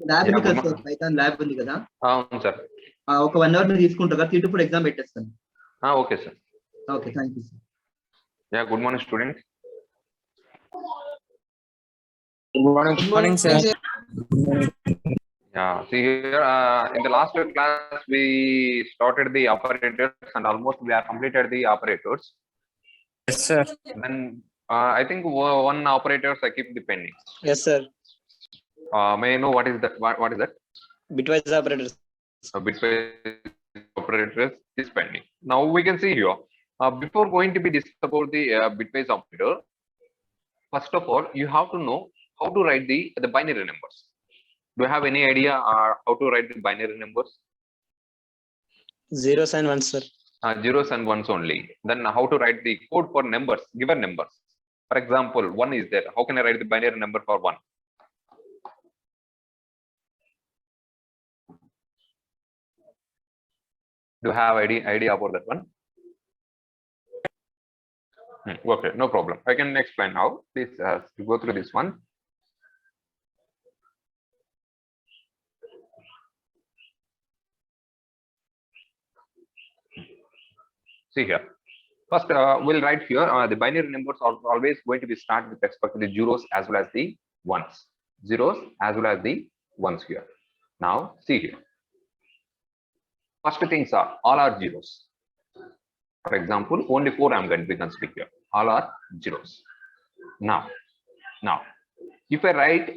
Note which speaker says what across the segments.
Speaker 1: Lab ఉంది కదా sir, Python lab ఉంది కదా.
Speaker 2: అవును సార్.
Speaker 1: ఒక 1 అవర్ మీరు తీసుకుంటారు కదా, 3 to 4 ఎగ్జామ్ పెట్టేస్తాను.
Speaker 2: Okay sir.
Speaker 1: Okay, thank you sir.
Speaker 2: Yeah, good morning students.
Speaker 3: Good morning, sir.
Speaker 2: Yeah, see here, in the last class we started the operators and almost we have completed the operators.
Speaker 3: Yes, sir.
Speaker 2: Then I think one operators I keep the pending.
Speaker 3: Yes, sir.
Speaker 2: May I know what is that? What is that?
Speaker 3: Bitwise operators.
Speaker 2: Bitwise operators is pending. Now we can see here. Before going to be discussed about the bitwise operator, first of all you have to know how to write the binary numbers. Do you have any idea how to write the binary numbers?
Speaker 3: Zeros and ones, sir.
Speaker 2: Zeros and ones only. Then how to write the code for numbers, given numbers? For example, 1 is there. How can I write the binary number for 1? Do you have idea about that one? Okay, no problem. I can explain how. Please go through this one. See here. First, we'll write here the binary numbers are always going to be start with respect to the zeros as well as the ones. Zeros as well as the ones here. Now, see here. First things are all are zeros. For example, only 4 I'm going to be considering here. All are zeros. Now, if I write,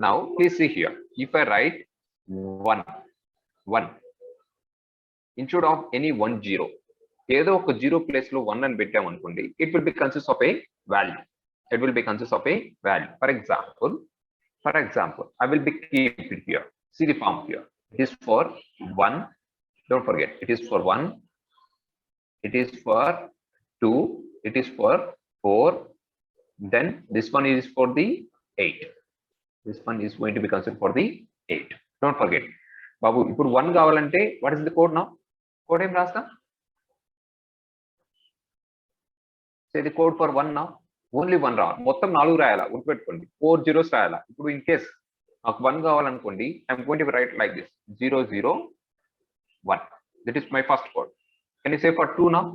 Speaker 2: now please see here. If I write 1 instead of any 1 0. ఏదో ఒక 0 place లో 1 అని పెట్టాం అనుకోండి, it will be consist of a value. It will be consist of a value. For example, I will be keep it here. See the form here. It is for 1. Don't forget. It is for 1. It is for 2. It is for 4. Then this one is for the 8. This one is going to be considered for the 8. Don't forget. Babu, ఇప్పుడు 1 కావాలంటే what is the code now? Code ఏం రాస్తా? Say the code for 1 now. Only 1 రావాలి. మొత్తం 4 రాయాలా? గుర్తుపెట్టుకోండి. 4 zeros రాయాలా? ఇప్పుడు in case నాకు 1 కావాలనుకోండి, I'm going to write like this. 0 0 1. That is my first code. Can you say for 2 now?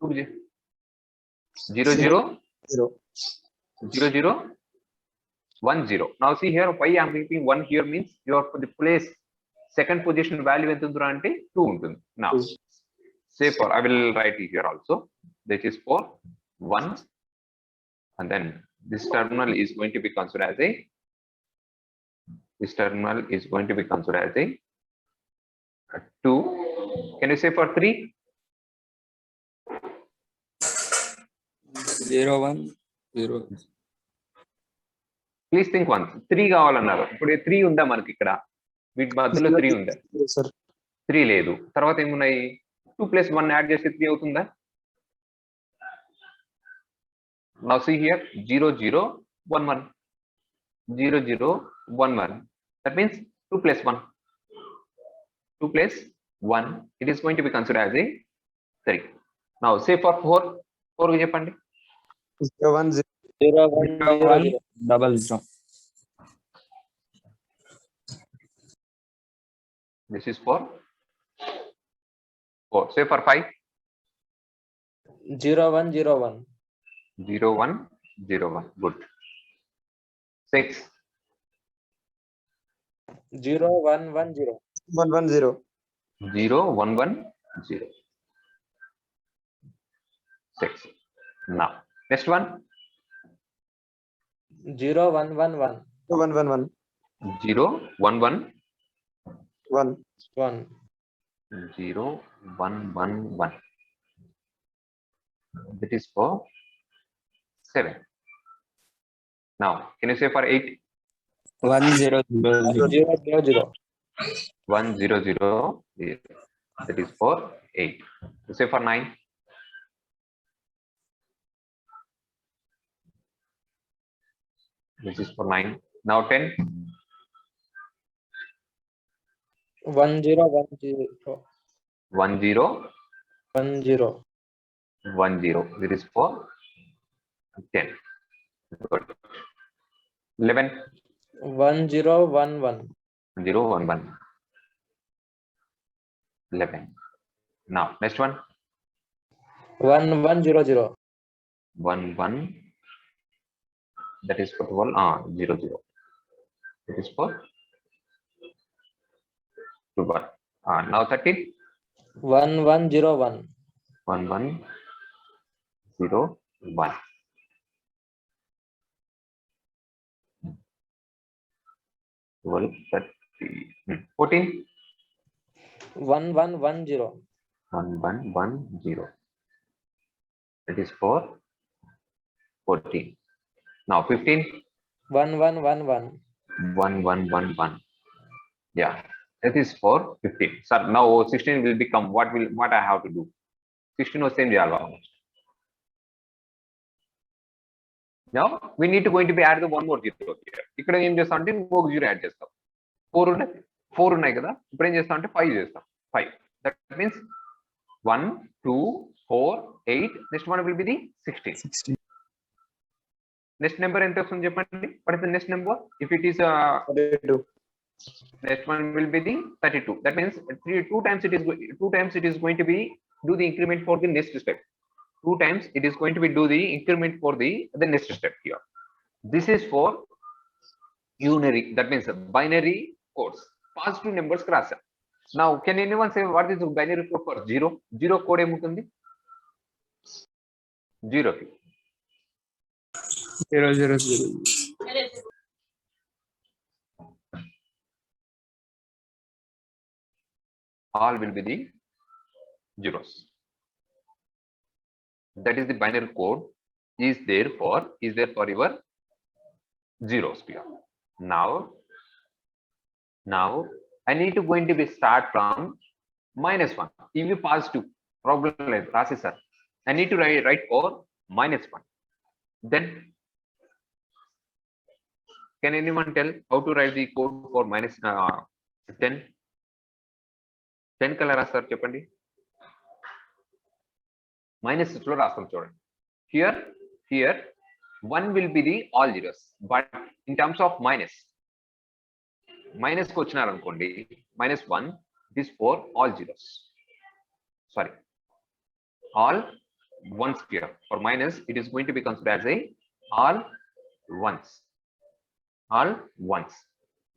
Speaker 2: 2 0 0 0 0 1 0. Now see here, why I'm keeping 1 here means your the place second position value ఎంత ఉంటుందా అంటే 2 ఉంటుంది. Now say for, I will write it here also. That is for 1, and then this terminal is going to be considered as a. This terminal is going to be considered as a 2. Can you say for 3?
Speaker 3: 0 1 0.
Speaker 2: Please think once. 3 కావాలన్నారు. ఇప్పుడు 3 ఉందా మనకి ఇక్కడ? వీటి మధ్యలో 3 ఉందా?
Speaker 3: Sir
Speaker 2: 3 లేదు. తర్వాత ఏమున్నాయి? 2 + 1 యాడ్ చేస్తే 3 అవుతుందా? Now see here, 0 0 1 1. 0 0 1 1. That means 2 + 1. 2 + 1. It is going to be considered as a 3. Now say for 4. 4 చెప్పండి.
Speaker 3: 0 1 0 1 0
Speaker 2: This is for 4. Say for 5.
Speaker 3: 0 1 0 1
Speaker 2: 0 1 0 1. Good. 6.
Speaker 3: 0 1 1 0 1 1 0
Speaker 2: 0 1 1 0. 6. Now next one.
Speaker 3: 0 1 1 1 1 1 1
Speaker 2: 0 1 1
Speaker 3: 1 1
Speaker 2: 0 1 1 1. That is for 7. Now can you say for 8?
Speaker 3: 1 0 0 0 0
Speaker 2: 1 0 0 0. That is for 8. You say for 9. This is for 9. Now 10.
Speaker 3: 1 0 1 0
Speaker 2: 1 0
Speaker 3: 1 0
Speaker 2: 1 0. This is for 10. Good. 11.
Speaker 3: 1 0 1 1.
Speaker 2: 0 1 1. 11. Now next one.
Speaker 3: 1 1 0 0.
Speaker 2: 1 1. That is for 12. 0 0. That is for 2 1. Now 13.
Speaker 3: 1 1 0 1.
Speaker 2: 1 1 0 1. 12 13. 14.
Speaker 3: 1 1 1 0.
Speaker 2: 1 1 1 0. That is for 14. Now 15.
Speaker 3: 1 1 1 1.
Speaker 2: 1 1 1 1. Yeah, that is for 15. So now 16 will become what I have to do. 16 was same almost. Now we need to going to be add the one more 0 here. ఇక్కడ ఏం చేస్తాం అంటే ఇంకొక 0 add చేస్తాం. 4 ఉన్నాయి కదా. ఇప్పుడు ఏం చేస్తాం అంటే 5 చేస్తాం. 5. That means 1 2 4 8. Next one will be the 16. Next number ఎంత వస్తుంది చెప్పండి. What is the next number? If it is
Speaker 3: 32.
Speaker 2: Next one will be the 32. That means 2 times it is going to be do the increment for the next step. 2 times it is going to be do the increment for the next step here. This is for unary. That means binary codes. Positive numbers cross. Now can anyone say what is the binary code for 0? 0 code emutundi 0
Speaker 3: 0 0 0.
Speaker 2: all will be the zeros. That is the binary code is there for your zeros here. Now I need to going to be start from -1. If you positive problem like Rasi sir, I need to write for -1. Then can anyone tell how to write the code for -10? 10 colour రాస్తారు చెప్పండి. -6 లో రాస్తాం చూడండి. Here 1 will be the all zeros, but in terms of minus కు వచ్చినారు అనుకోండి -1 it is for all zeros. Sorry, all ones here. For minus it is going to be considered as a all ones.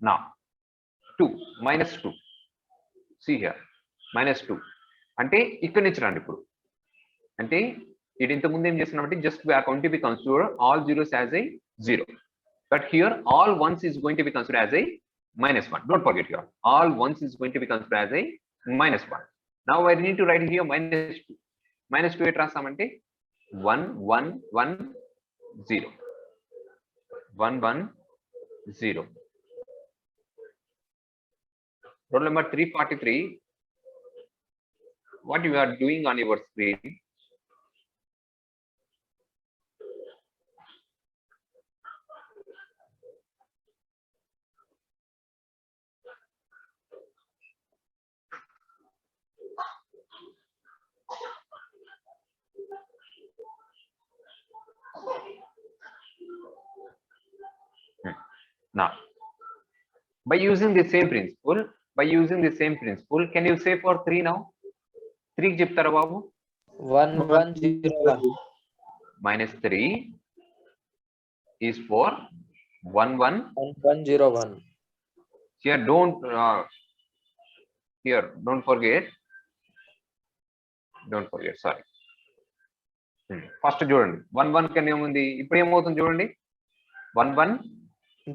Speaker 2: Now 2 -2. See here -2 అంటే ఇక్కడ నుంచి రండి. ఇప్పుడు అంటే ఇది ఇంత ముందు ఏం చేస్తున్నామంటే just we are going to be consider all zeros as a 0, but here all ones is going to be considered as a -1. Don't forget here all ones is going to be considered as a -1. Now I need to write here -2 at రాస్తామంటే 1 1 1 0 1 1 0. Roll number 343. What you are doing on your screen? Now, by using the same principle, can you say for 3 now? 3 కి చెప్తారా బాబు?
Speaker 3: 1 1 0 1.
Speaker 2: -3 is for 1 1
Speaker 3: 1 0 1.
Speaker 2: Here don't forget. Sorry. First చూడండి 1 1 కన్నా ఏముంది? ఇప్పుడు ఏమవుతుంది చూడండి 1 1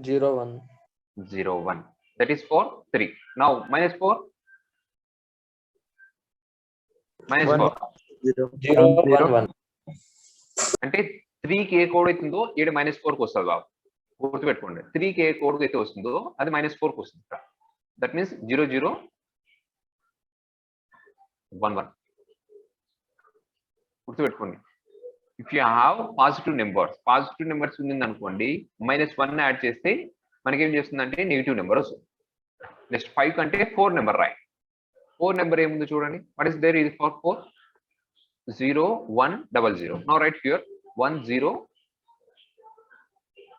Speaker 3: 0 1.
Speaker 2: 0 1. That is for 3. Now -4 -4
Speaker 3: 0 1 1.
Speaker 2: అంటే 3 కి ఏ కోడ్ అవుతుందో ఈడ -4 కి వస్తుంది బాబు. గుర్తుపెట్టుకోండి 3 కి ఏ కోడ్ అయితే వస్తుందో అది -4 కి వస్తుంది. That means 0 0 1 1. గుర్తుపెట్టుకోండి. If you have positive numbers ఉంది అనుకోండి -1 యాడ్ చేస్తే మనకేం చేస్తుందంటే నెగిటివ్ నెంబర్ వస్తుంది. నెక్స్ట్ 5 కంటే 4 నెంబర్ రాయి. 4 నెంబర్ ఏముంది చూడండి. What is there? ఇది for 4 0 1 0 0. Now right here 1 0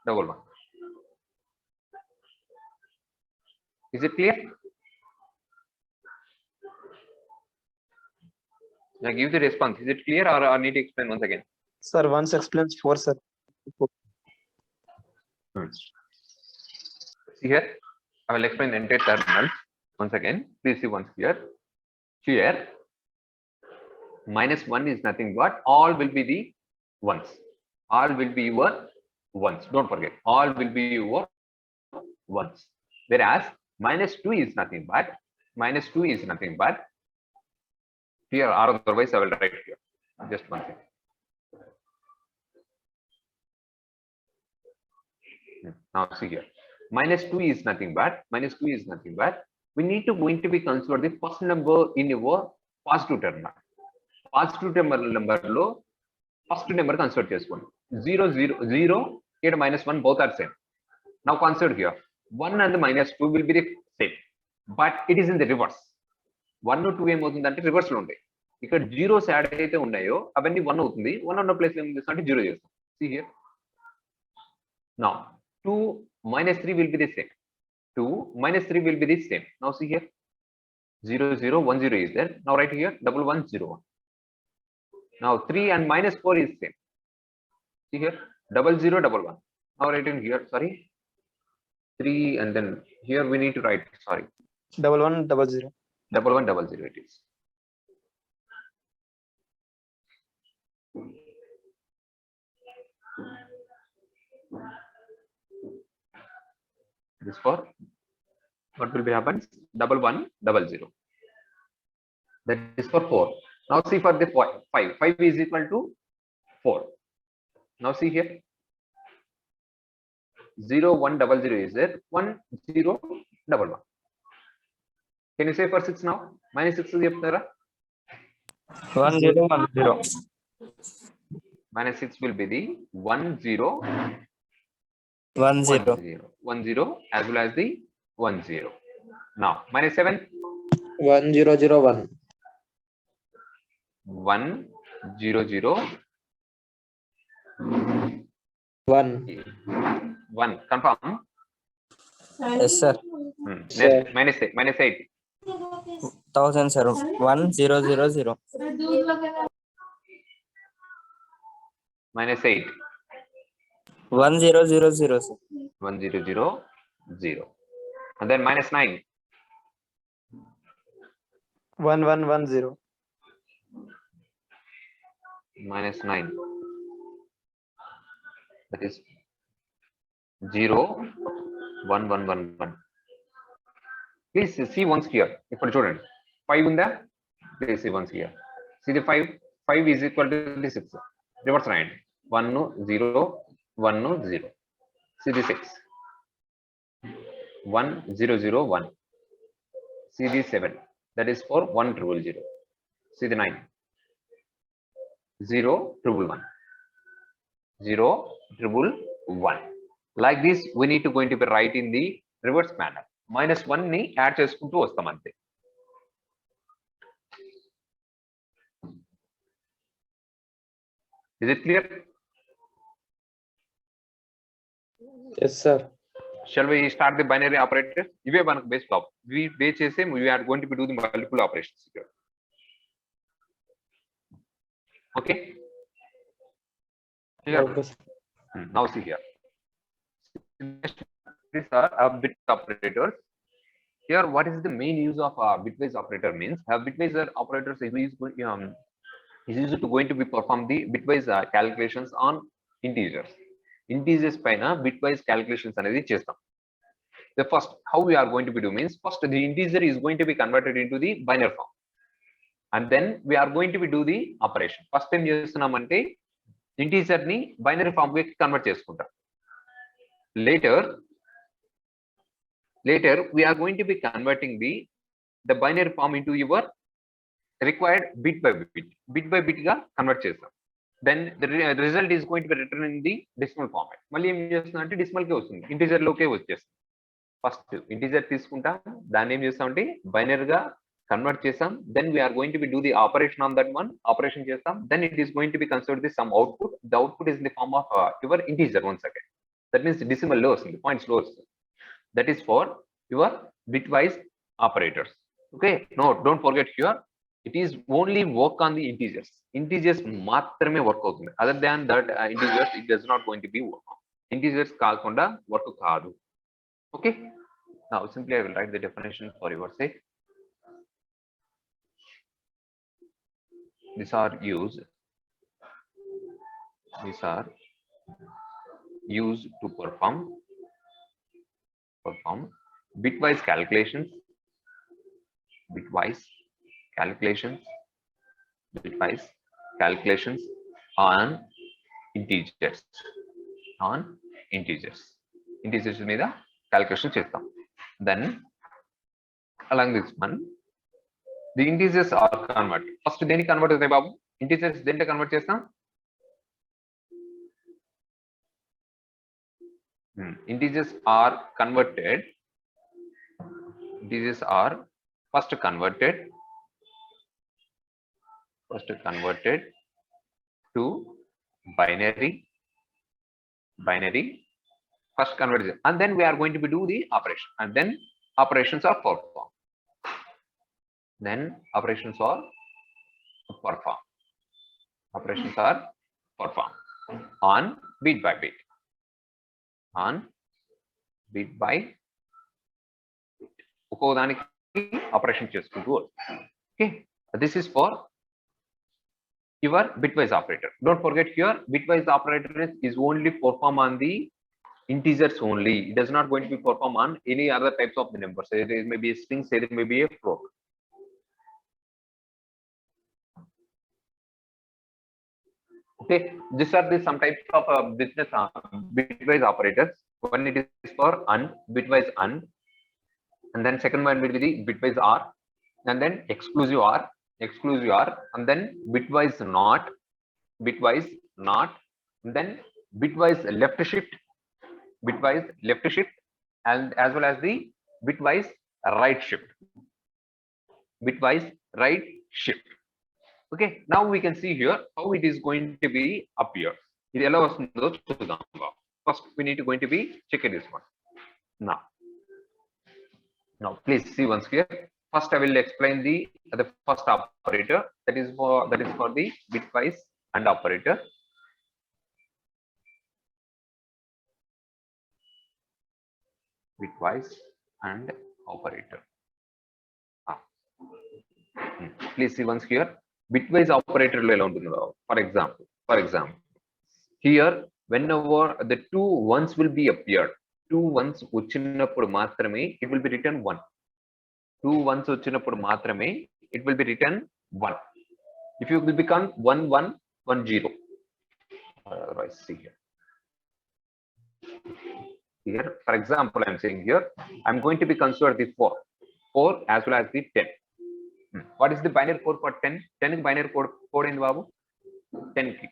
Speaker 2: double 1. Is it clear? Now give the response. Is it clear, or I need to explain once again?
Speaker 4: Sir, once explains 4, sir.
Speaker 2: See here, I will explain the entire terminal once again. Please see once here. Here, -1 is nothing but all will be the ones. All will be your ones. Don't forget, all will be your ones. Whereas -2 is nothing but here, or otherwise I will write here. Just one second. Now see here, -2 is nothing but we need to going to be consider the first number in your positive terminal. Positive terminal number lo first number consider cheskondi. 0 0 0 here -1 both are same. Now consider here 1 and -2 will be the same, but it is in the reverse. 1 2 ఏమవుతుందంటే reverse లో ఉంటాయి. ఇక్కడ zeros add అయితే ఉన్నాయో అవన్నీ 1 అవుతుంది. 1 ఉన్న place లో ఏం చేస్తాం అంటే 0 చేస్తాం. See here. Now 2 -3 will be the same. 2 -3 will be the same. Now see here. 0 0 1 0 is there. Now right here 1 1 0 1. Now 3 and -4 is same. See here 0 0 1 1. Now write in here. Sorry. 3 and then here we need to write. Sorry.
Speaker 4: 1 1 0 0.
Speaker 2: 1 1 0 0 it is. This for what will be happens 1 1 0 0. That is for 4. Now see for the 5. 5 is equal to 4. Now see here 0 1 0 0 is there. 1 0 1 1. Can you say for 6 now? -6 is చెప్తారా?
Speaker 4: 1 0 1 0.
Speaker 2: -6 will be the 1 0
Speaker 4: 1 0.
Speaker 2: 1 0 as well as the 1 0. Now -7
Speaker 3: 1 0 0 1.
Speaker 2: 1 0 0
Speaker 3: 1.
Speaker 2: 1. Confirm.
Speaker 4: Yes, sir.
Speaker 2: Next, -8.
Speaker 4: 1000, sir. 1 0 0 0.
Speaker 2: -8.
Speaker 4: 1 0 0 0, sir.
Speaker 2: 1 0 0 0. And then -9.
Speaker 4: 1 1 1 0.
Speaker 2: -9. That is 0 1 1 1 1. Please see once here. If you student 5 unda, please see once here. See the 5. 5 is equal to the 6. Reverse round. 1 0 1 0. See the 6. 1 0 0 1. See the 7. That is for 1 0 0. See the 9. 0 1 1. 0 1 1. Like this, we need to going to be write in the reverse manner. -1 ని add చేసుకుంటూ వస్తాం అంతే. Is it clear?
Speaker 3: Yes, sir.
Speaker 2: Shall we start the binary operator? ఇవే మనకు base top. We base చేసే we are going to be do the multiple operations here. Okay? Here.
Speaker 3: Okay, sir.
Speaker 2: Now see here. These are bit operators. Here, what is the main use of bitwise operator means? Bitwise operators is used to going to be perform the bitwise calculations on integers. Integers paina bitwise calculations anedi chestam. The first, how we are going to be do means first the integer is going to be converted into the binary form, and then we are going to be do the operation. First time చేస్తున్నామంటే integer ni binary form కి convert చేసుకుంటాం. Later we are going to be converting the binary form into your required bit by bit ga convert చేస్తాం. Then the result is going to be written in the decimal format. మళ్ళీ ఏం చేస్తుందంటే decimal కే వస్తుంది, integer లోకే వచ్చేస్తుంది. First integer తీసుకుంటాం, దాన్ని ఏం చేస్తామంటే బైనరీ గా కన్వర్ట్ చేస్తాం. Then we are going to be do the operation on that one. Operation చేస్తాం. Then it is going to be considered the some output. The output is in the form of your integer once again. That means decimal లో వస్తుంది, points లో వస్తుంది. That is for your bitwise operators. Okay, no, don't forget here, it is only work on the integers. Integers మాత్రమే work అవుతుంది. Other than that integers, it does not going to be work. Integers కాకుండా work కాదు. Okay, now simply I will write the definition for your sake. These are used to perform bitwise calculations on integers. Integers మీద calculation చేస్తాం. Then along this one, the integers are converted. First దేనికి convert అవుతాయి బాబు? Integers దేంట్లో convert చేస్తాం? Integers are converted. Integers are first converted to binary. First converted, and then we are going to do the operation, and then operations are performed. Operations are performed on bit by bit. ఒక్కోదానికి operation చేసుకుంటూ. Okay, this is for your bitwise operator. Don't forget here, bitwise operator is only perform on the integers only. It does not going to be perform on any other types of the numbers. It may be a string, say it may be a float. Okay, these are the some types of business bitwise operators. One it is for bitwise and then second one will be the bitwise OR, and then exclusive OR, and then bitwise not, and then bitwise left shift, and as well as the bitwise right shift. Okay, now we can see here how it is going to be appear. First we need to going to be check this one. Now please see once here. First I will explain the first operator, that is for the bitwise and operator. Please see once here, bitwise operator lo ela untundo. For example, here whenever the two ones will be appeared, two ones వచ్చినప్పుడు మాత్రమే it will be written 1. Two ones వచ్చినప్పుడు మాత్రమే it will be written 1. If you will become 1 1 1 0, otherwise see here for example I am saying here I am going to be consider the 4 as well as the 10. What is the binary code for 10? 10 is binary code in babu 10 ki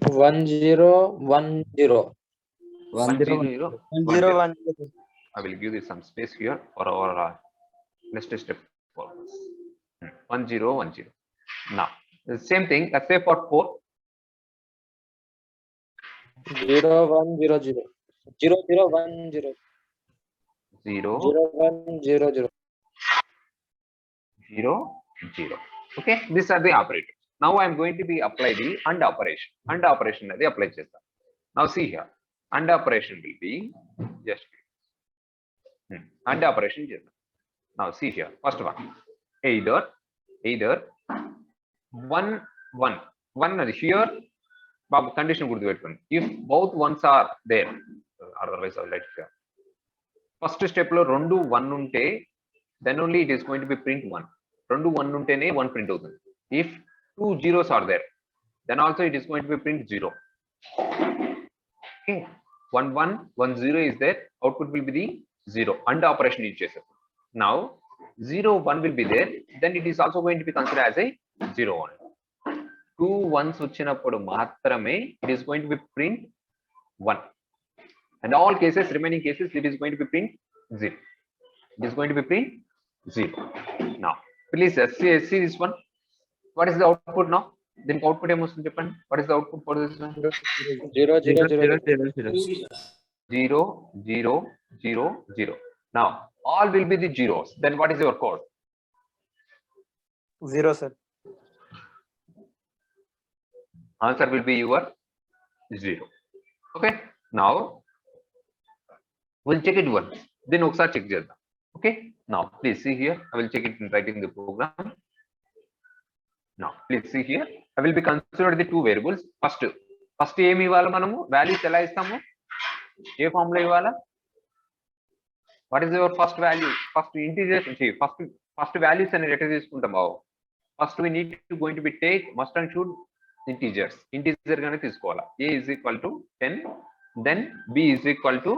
Speaker 3: 1010.
Speaker 4: 1010.
Speaker 2: I will give you some space here for our next step. 1010. Now the same thing, let's say for 4
Speaker 3: 0100 0010 0100
Speaker 2: 0 0. Okay, these are the operators. Now I am going to be apply the AND operation. AND operation adi apply chestam. Now see here, AND operation will be just AND operation chestam. Now see here, first one, either 1 1 here babu condition gudu pettukondi. If both ones are there, otherwise I will write here. First step lo 2 1 unte then only it is going to be print 1. 2 1 untene 1 print avutundi. If 2 zeros are there, then also it is going to be print 0. Okay, 1 1 1 0 is there, output will be the 0. AND operation is chesam. Now 0 1 will be there, then it is also going to be considered as a 0 1. 2 ones వచ్చినప్పుడు మాత్రమే it is going to be print 1, and all cases, remaining cases, it is going to be print 0. It is going to be print 0. Now please see this one. What is the output now? దీనికి output ఏమొస్తుంది చెప్పండి. What is the output for this one?
Speaker 3: 0 0 0
Speaker 4: 0 0 0
Speaker 2: 0 0 0 0. Now all will be the zeros. Then what is your code?
Speaker 4: 0 sir.
Speaker 2: Answer will be your 0. Okay, now we'll check it once, then ఒకసారి check చేద్దాం. Okay, now please see here, I will check it in writing the program. Now please see here, I will be considered the two variables. First ఏమి ఇవ్వాలి మనము? Values ఎలా ఇస్తాము? ఏ form లో ఇవ్వాలా? What is your first value? First integers, first values అనేది ఎట్లా తీసుకుంటాం? First we need to going to be take must and should integers. Integer గానే తీసుకోవాలా. A is equal to 10, then B is equal to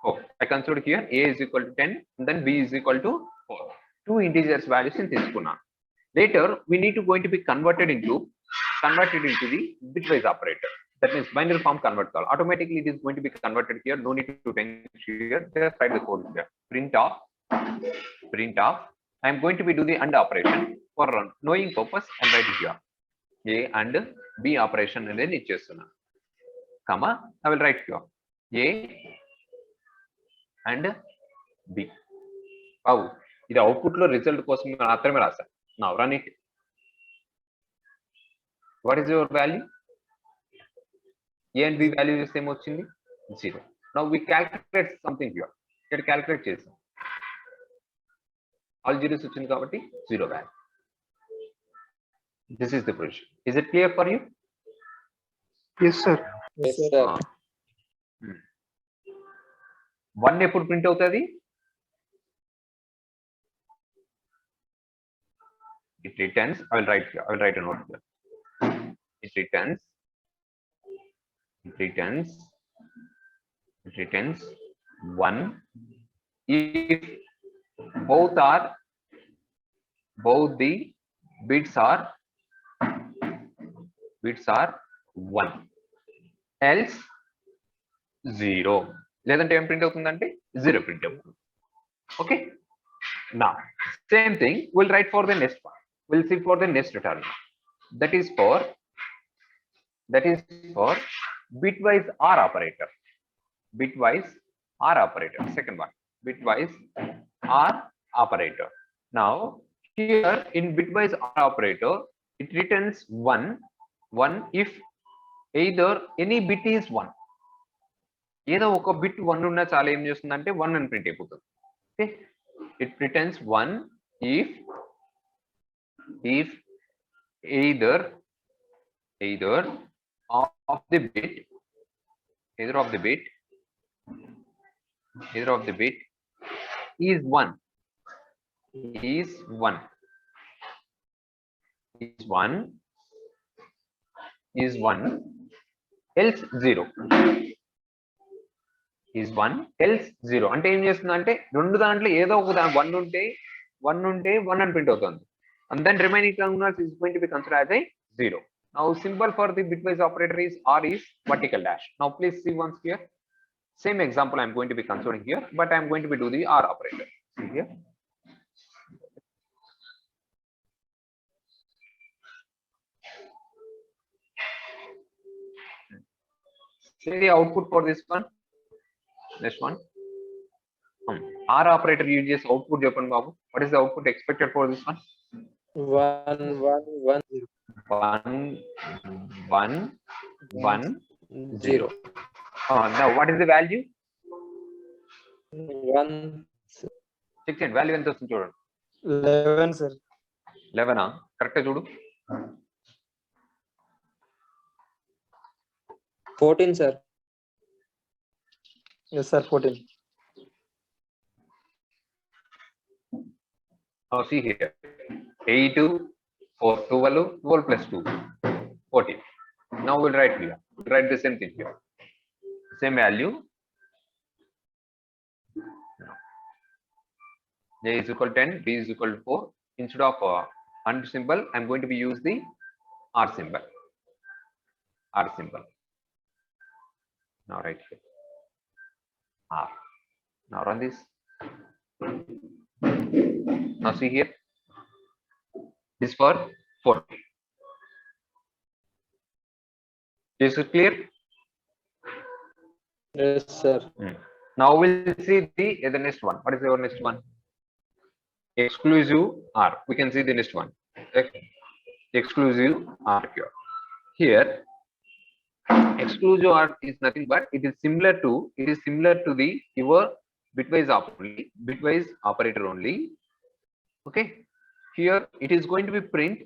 Speaker 2: 4. I consider here A is equal to 10, then B is equal to 4. Two integers values in తీసుకున్నా. Later we need to going to be converted into the bitwise operator. That means binary form convert. Automatically it is going to be converted here. No need to think here. Just write the code here. Print off. I am going to be do the AND operation for knowing purpose and write it here. A and B operation and then ఇచ్చేస్తున్నా. Comma, I will write here A and B. Wow, ఇది output లో result కోసం మాత్రమే రాసా. Now run it. What is your value? A and B value is same వచ్చింది 0. Now we calculate something here. ఇక్కడ calculate చేసాం. All zeros వచ్చింది కాబట్టి 0 value. This is the position. Is it clear for you?
Speaker 1: Yes, sir.
Speaker 3: Yes, sir.
Speaker 2: 1 ఎప్పుడు print అవుతుంది? It returns, I will write here. I will write a note here. It returns 1 if both the bits are 1, else 0. లేదంటే ఏం print అవుతుందంటే 0 print అవుతుంది. Okay, now same thing we'll write for the next one. We'll see for the next return. That is for bitwise OR operator. Second one, bitwise OR operator. Now here in bitwise OR operator it returns 1 if either any bit is 1. ఏదో ఒక bit 1 ఉన్నా చాలా ఏం చేస్తుందంటే 1 అని print అయిపోతుంది. Okay, it returns 1 if either of the bit is 1 else 0. is 1 else 0 అంటే ఏం చేస్తుందంటే రెండు దాంట్లో ఏదో ఒక 1 ఉంటే 1 అని ప్రింట్ అవుతుంది. And then remaining terminals is going to be considered as a 0. Now symbol for the bitwise operator is R is vertical dash. Now please see once here. Same example I am going to be considering here, but I am going to be do the R operator. See here. See the output for this one. Next one. R operator uses output Japan Babu. What is the output expected for this one?
Speaker 3: 1 1 1
Speaker 2: 1 1 0. Now what is the value?
Speaker 3: 1
Speaker 2: 16 value ఎంత వస్తుంది చూడండి.
Speaker 3: 11 sir.
Speaker 2: 11 correct చూడు.
Speaker 3: 14 sir. Yes sir, 14.
Speaker 2: Now see here, 8 4 12 plus 2 14. Now we'll write here. We'll write the same thing here. Same value. A is equal to 10, B is equal to 4. Instead of AND symbol, I'm going to be use the R symbol. Now right here. R. Now run this. Now see here. This for 40. Is it clear?
Speaker 3: Yes, sir.
Speaker 2: Now we'll see the next one. What is your next one? Exclusive R. We can see the next one. Exclusive R here. Here, exclusive R is nothing but it is similar to the your bitwise operator only. Okay. Here it is going to be print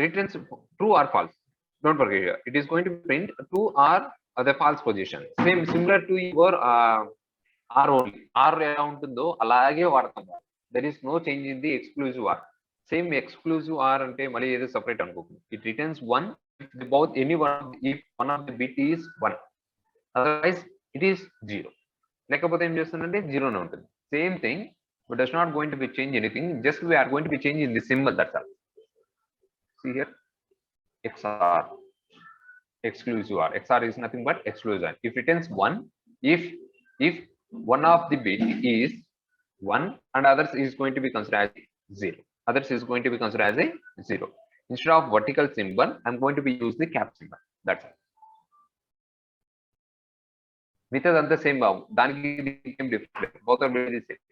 Speaker 2: returns true or false. Don't forget here. It is going to print true or the false position. Same similar to your R only. R ఎలా ఉంటుందో అలాగే వాడతాం. There is no change in the exclusive R. Same exclusive R అంటే మళ్ళీ ఏదో separate అనుకోకుండా. It returns 1 if both if one of the bit is 1. Otherwise it is 0. లేకపోతే ఏం చేస్తుందంటే 0 నే ఉంటుంది. Same thing, but does not going to be change anything. Just we are going to be changing the symbol, that's all. See here, XR, exclusive R. XR is nothing but exclusive R. If returns 1, if one of the bit is 1 and others is going to be considered as 0. Others is going to be considered as a 0. Instead of vertical symbol, I'm going to be use the cap symbol. That's it. With the same bow, became different. Both will be the same.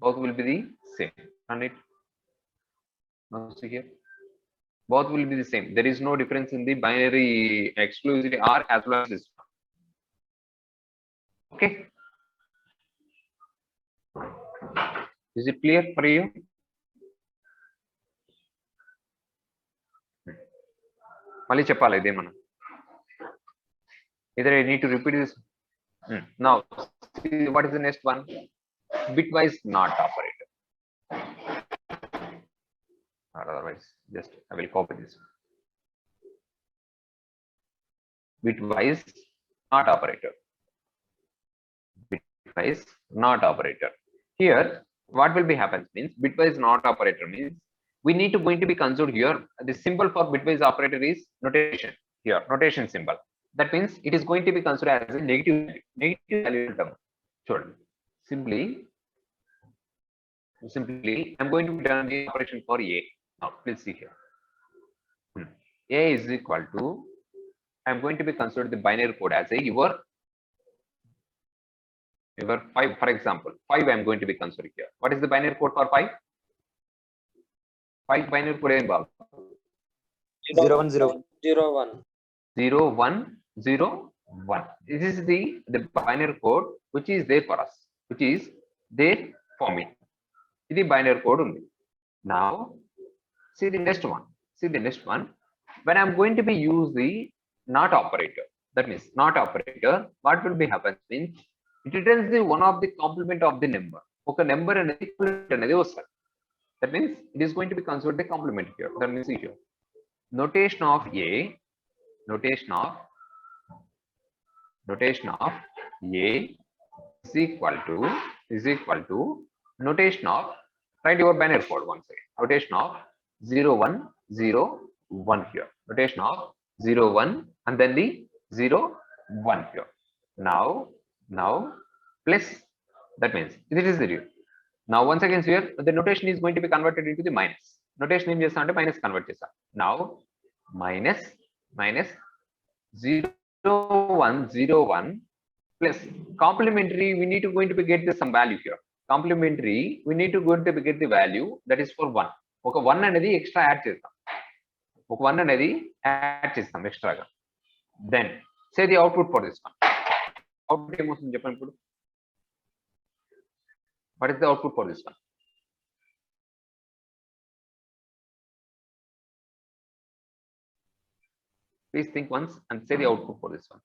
Speaker 2: Both will be the same. And it now see here. Both will be the same. There is no difference in the binary exclusive R as well as this one. Okay. Is it clear for you? Mali cheppali ide mana. Either I need to repeat this. Now, see what is the next one? Bitwise not operator. Or otherwise, just I will copy this. Bitwise not operator. Bitwise not operator. Here, what will be happens means bitwise not operator means we need to going to be considered here. The symbol for bitwise operator is notation. Here, notation symbol. That means it is going to be considered as a negative value term. Sure. Simply, I'm going to be done the operation for A. Now, please see here. A is equal to, I'm going to be considered the binary code as a your 5, for example. 5 I'm going to be considering here. What is the binary code for 5? 5 binary code is 0101. This is the binary code which is there for us, which is there for me. This is binary code only. Now, see the next one. When I'm going to be use the not operator, that means not operator, what will be happen means it returns the one of the complement of the number. Okay, number and that means it is going to be considered the complement here. That means here. Notation of A is equal to notation of, write your binary code once again. Notation of 0101 here. Notation of 01 and then the 01 here. Now plus, that means this is the real. Now once again here the notation is going to be converted into the minus. Notation in just minus convert chesa. Now minus 0101 plus complementary, we need to going to be get the some value here. Complementary, we need to going to be get the value that is for 1. Okay, 1 అనేది extra add చేస్తాం. ఒక 1 అనేది add చేస్తాం extra గా. Then say the output for this one. Output ఏమొస్తుంది చెప్పండి ఇప్పుడు. What is the output for this one? Please think once and say the output for this one.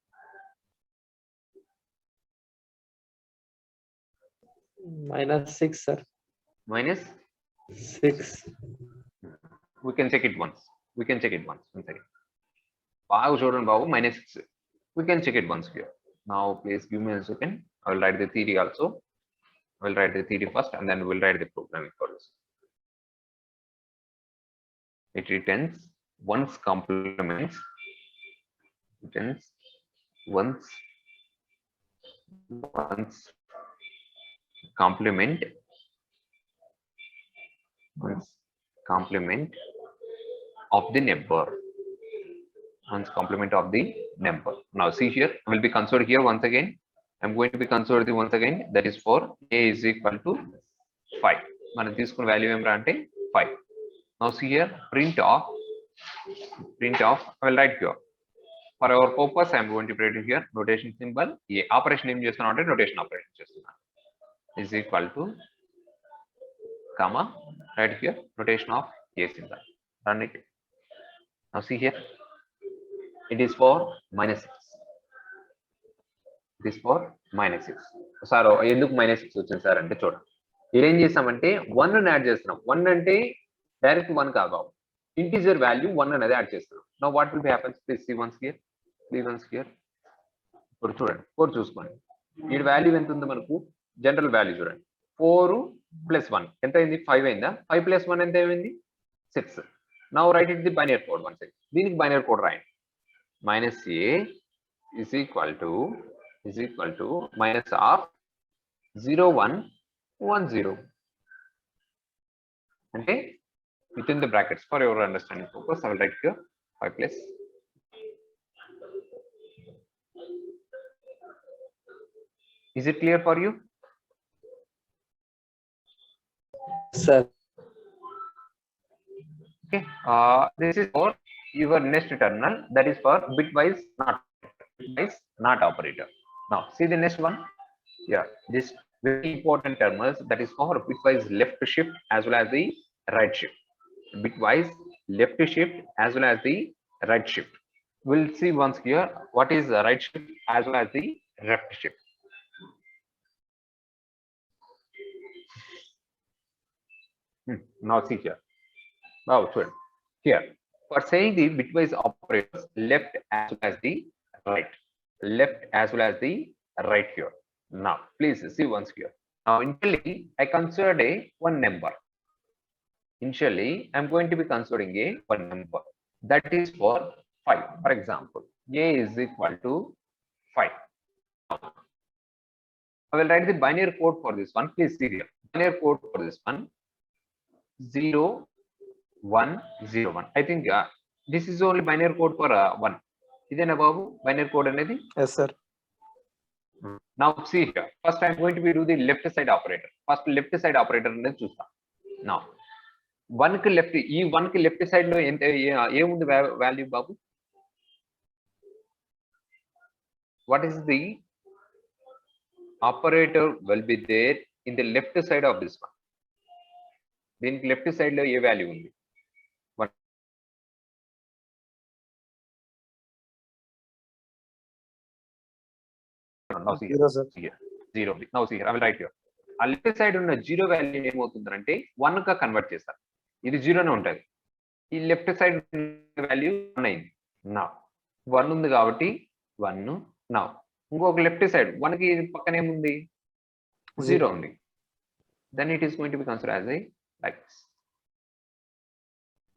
Speaker 3: -6, sir.
Speaker 2: Minus
Speaker 3: 6.
Speaker 2: We can check it once. One second. Wow, Jordan Babu, -6. We can check it once here. Now, please give me a second. I will write the theory also. I will write the theory first and then we'll write the programming for this. It returns one's complements. Returns one's complement of the number. ones complement of the number. Now see here, I will be considered here once again. I'm going to be considered once again, that is for a is equal to 5. మనం తీసుకున్న value ఏమరా అంటే 5. Now see here, print of I will write here. For our purpose, I am going to write here notation symbol a. Operation ఏం చేస్తున్నాం అంటే notation operation చేస్తున్నాను. Is equal to comma, right here notation of a symbol. Run it. Now see here, it is for -6. It is for -6. Sir ఎందుకు -6 వచ్చింది sir అంటే చూడండి, ఏం చేస్తామంటే 1 ని యాడ్ చేస్తున్నాం. 1 అంటే డైరెక్ట్ 1 కాదు, ఇంటీజర్ వాల్యూ 1 అనేది యాడ్ చేస్తున్నాం. Now what will be happens, please see once here, ఇప్పుడు చూడండి 4 చూసుకోండి. ఈ వాల్యూ ఎంత ఉంది మనకు, జనరల్ వాల్యూ చూడండి, 4 + 1 ఎంత అయింది, 5 అయిందా. 5 + 1 ఎంత అయింది, 6. Now right it the binary code once again. దీనికి బైనరీ కోడ్ రాయండి. -a is equal to minus of 0 1 1 0. అంటే within the brackets, for your understanding purpose, I will write here 5 plus. Is it clear for you?
Speaker 3: Sir.
Speaker 2: Okay. This is for your next terminal, that is for bitwise not operator. Now see the next one. Yeah, this very important terminals, that is for bitwise left shift as well as the right shift. Bitwise left shift as well as the right shift. We'll see once here what is the right shift as well as the left shift. Now see here. Now here, for saying the bitwise operators, left as well as the right, right here. Now please see once here. Now initially I considered one number. Initially I'm going to be considering one number, that is for 5. For example, a is equal to 5. I will write the binary code for this one. Please see here, binary code for this one, 0 1 0 1. I think this is only binary code for 1. Idena babu binary code anedi?
Speaker 3: Yes sir.
Speaker 2: Now see here, first I am going to be do the left side operator. First left side operator అనేది చూస్తాం. Now 1 కి left, ఈ 1 కి left side లో ఎంత ఏముంది value Babu? What is the operator will be there in the left side of this one? దీనికి left side లో ఏ వాల్యూ ఉంది? Now see here, 0. Now see here, I will write here. ఆ left side ఉన్న 0 value ఏమవుతుందంటే 1 గా convert చేస్తారు. ఇది 0 నే ఉంటుంది. ఈ లెఫ్ట్ సైడ్ వాల్యూ 1 అయింది. నా 1 ఉంది కాబట్టి 1. నా ఇంకొక లెఫ్ట్ సైడ్ 1 కి పక్కన ఏముంది, 0 ఉంది. Then it is going to be considered as a like this.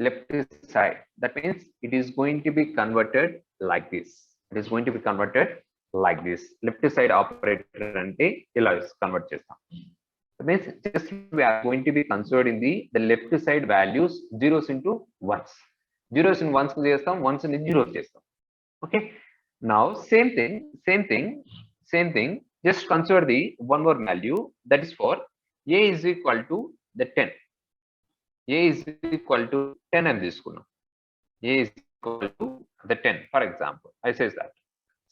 Speaker 2: Left side, that means it is going to be converted like this. It is going to be converted like this. Left side operator ante ila convert chestam. That means just we are going to be considering the left side values zeros into ones. Zeros in ones chestam, ones in zeros chestam. Okay. Now same thing. Just consider the one more value, that is for a is equal to the 10. A is equal to 10 and this one. A is equal to the 10. For example, I says that.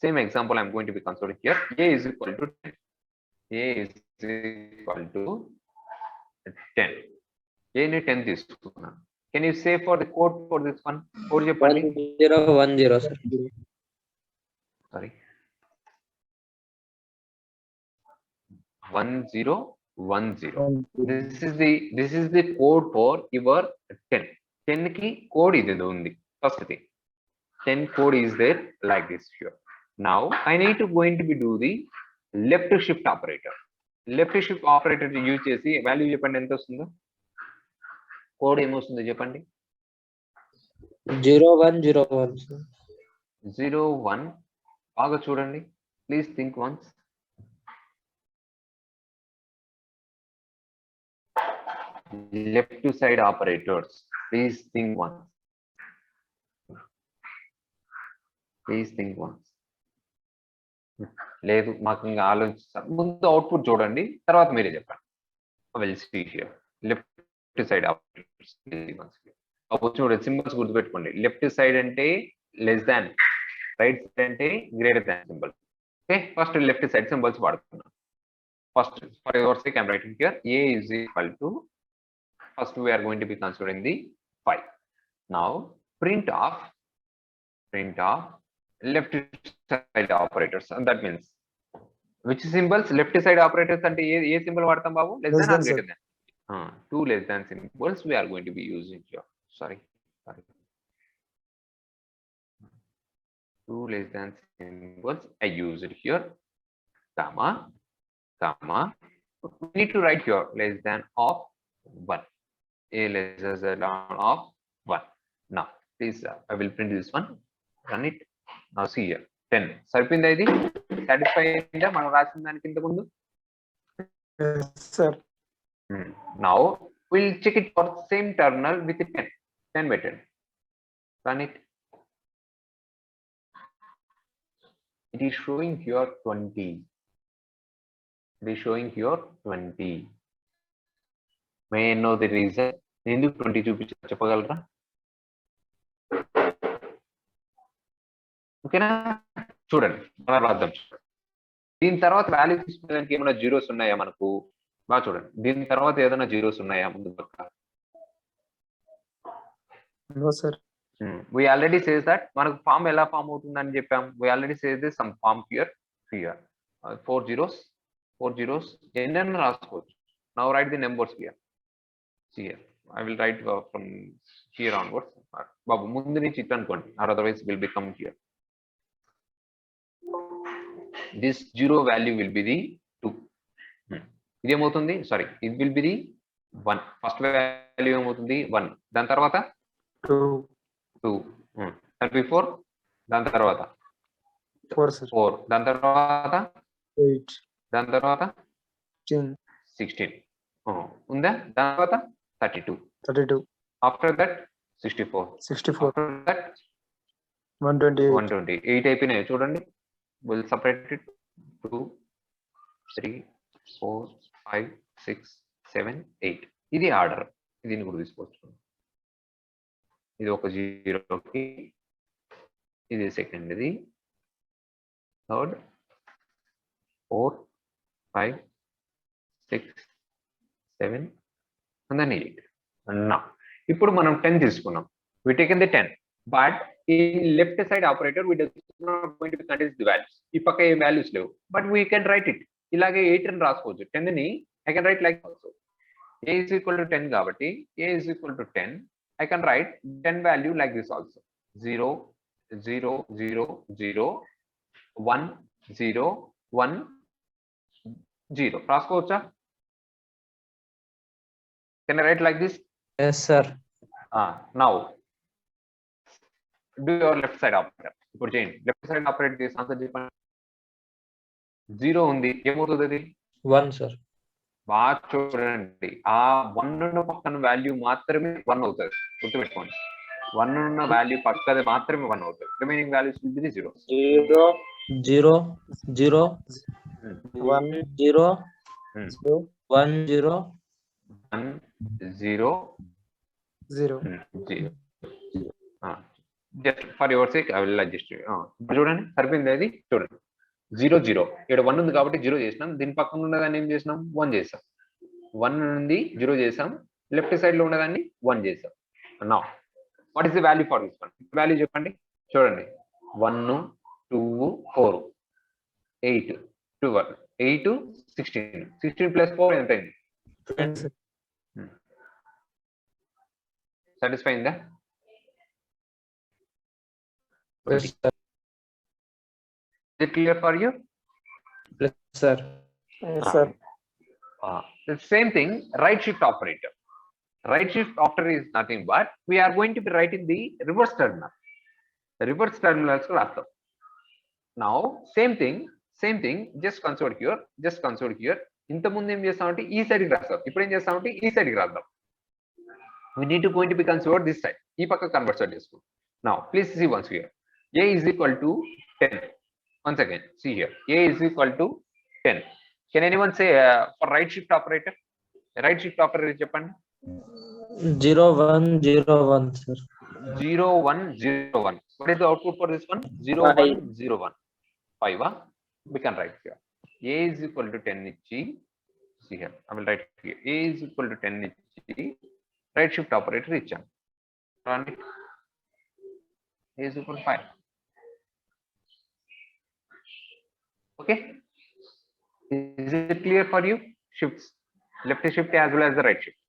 Speaker 2: Same example I'm going to be considering here. A is equal to 10. A is equal to 10. A ni 10 this one. Can you say for the code for this one?
Speaker 4: 1010 sir.
Speaker 2: Sorry. 1010. This is the code for your 10. 10 ki code is undi. First thing, 10 code is there like this here. Now I need to going to be do the left shift operator. Left shift operator use chesi value cheppandi enta ostundo, code em ostundo cheppandi.
Speaker 3: 0101 sir.
Speaker 2: 01 baga chudandi, please think once. Left side operators, please think once. Please think once. లేదు మాకు ఇంకా ఆలోచిస్తాను. ముందు output చూడండి, తర్వాత మీరే చెప్పండి. Will see here left side operators. చూడండి సింబల్స్ గుర్తుపెట్టుకోండి. లెఫ్ట్ సైడ్ అంటే లెస్ దాన్, రైట్ సైడ్ అంటే greater than symbol. Okay, first left side symbols వాడుతున్నాం. First for your sake I'm writing here a is equal to, first we are going to be considering the 5. Now print of left side operators, and that means which symbols left side operators ante A symbol వాడతాం బాబు? less than or greater than. Two less than symbols we are going to be using here. Sorry. Two less than symbols I used here, comma. We need to write here less than of 1. A less than of 1. Now please I will print this one, run it. Now see here 10 సరిపోయిందా? ఇది satisfy అయిందా మనం రాసిన దానికి ఇంత ముందు?
Speaker 3: Yes, sir.
Speaker 2: Now we'll check it for same terminal with 10 by 10. Run it. It is showing here 20. It is showing here 20. May I know the reason? ఎందుకు 20 చూపించారు చెప్పగలరా? ఓకేనా, చూడండి మనం రాద్దాం. దీని తర్వాత వాల్యూ తీసుకోవడానికి ఏమైనా జీరోస్ ఉన్నాయా మనకు? బాగా చూడండి, దీని తర్వాత ఏదైనా జీరోస్ ఉన్నాయా ముందు పక్క?
Speaker 3: No, sir.
Speaker 2: We already says that మనకు ఫామ్ ఎలా ఫామ్ అవుతుందని చెప్పాం. We already says this some form here 4 zeros ఎన్నైనా రాసుకోవచ్చు. Now write the numbers here. See here I will write from here onwards. బాబు ముందు నుంచి ఇట్లా అనుకోండి, or otherwise will become here. This 0 value will be the 2. ఇది ఏమవుతుంది? Sorry, it will be the 1. First value ఏమవుతుంది? 1. దాని తర్వాత 2. And before దాని తర్వాత
Speaker 3: 4, sir.
Speaker 2: 4. దాని తర్వాత
Speaker 3: 8.
Speaker 2: దాని తర్వాత
Speaker 3: 16.
Speaker 2: ఉందా? దాని తర్వాత 32. After that 64. After that 128 అయిపోయినాయి. చూడండి, we'll separate it 2 3 4 5 6 7 8. ఇది ఆర్డర్, దీన్ని కూడా తీసుకోవచ్చు. ఇది ఒక 0కి, ఇది సెకండ్, ఇది థర్డ్, 4 5 6 7 and then 8. Now ఇప్పుడు మనం 10 తీసుకున్నాం. We taken the 10, but in left side operator we does not going to contain the values. ఈ పక్క ఏ వాల్యూస్ లేవు, but we can write it ఇలాగే 8 అని రాసుకోవచ్చు. 10 ని I can write like also. A is equal to 10 కాబట్టి A is equal to 10. I can write 10 value like this also. 0 0 0 0 1 0 1 0 రాసుకోవచ్చా? Can I write like this?
Speaker 3: Yes, sir.
Speaker 2: Now do your left side operator. ఇప్పుడు చేయండి, left side operate చేసి answer చెప్పండి. 0 ఉంది, ఏమవుతుంది అది?
Speaker 3: 1, sir.
Speaker 2: బాగా చూడండి, ఆ 1 ఉన్న పక్కన వాల్యూ మాత్రమే 1 అవుతుంది. గుర్తుపెట్టుకోండి, 1 ఉన్న వాల్యూ పక్కది మాత్రమే 1 అవుతుంది. Remaining values will be 0
Speaker 3: 0 0 1 0 1 0
Speaker 2: 1 0
Speaker 3: 0.
Speaker 2: 0. Just for your sake I will adjust. చూడండి సరిపోయింది. అది చూడండి 0 0. ఇక్కడ 1 ఉంది కాబట్టి 0 చేసినాం. దీని పక్కన ఉన్నదాన్ని ఏం చేసినాం? 1 చేసాం. 1 నుండి 0 చేసాం. లెఫ్ట్ సైడ్ లో ఉన్నదాన్ని 1 చేసాం. Now what is the value for this one? Value చెప్పండి. చూడండి 1 2 4 8 12 8 16. 16 ప్లస్ 4 ఎంత అయింది? సాటిస్ఫై అయిందా?
Speaker 3: Yes, sir.
Speaker 2: Is it clear for you?
Speaker 3: Yes, sir. Yes, sir.
Speaker 2: The same thing, right shift operator. Right shift operator is nothing but we are going to be writing the reverse terminal. The reverse terminals ko rastam. Now same thing, just console here. Inta mundu em chestamante ee side ki rastam. Ippudu em chestamante ee side ki rastam. We need to going to be considered this side. Ee pakka convert chestuko. Now please see once here. A is equal to 10. Once again, see here, A is equal to 10. Can anyone say for right shift operator? Right shift operator చెప్పండి.
Speaker 3: 0101 sir.
Speaker 2: 0101. What is the output for this one? 0101. 5. We can write here. A is equal to 10 ichi. See here, I will write here. A is equal to 10 ichi. Right shift operator icham. Run it. A is equal to 5. Okay. Is it clear for you? Shifts. Left shift as well as the right shift.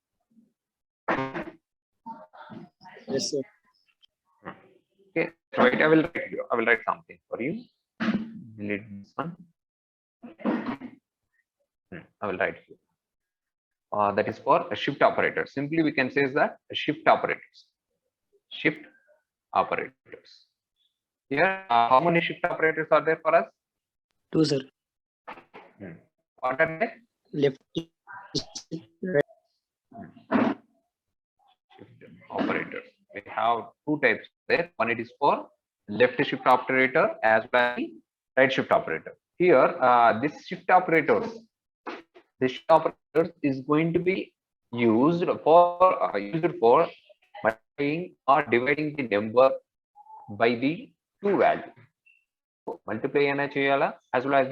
Speaker 3: Yes sir.
Speaker 2: Okay, right. I will write something for you. Delete this one. I will write here. That is for a shift operator. Simply we can say is that a shift operators. Shift operators. Here, how many shift operators are there for us?
Speaker 3: 2 sir.
Speaker 2: What are they?
Speaker 3: Left.
Speaker 2: Shift operators. We have two types there. One, it is for left shift operator as well as right shift operator. Here, this shift operators is going to be used for multiplying or dividing the number by the two value. Multiply as well as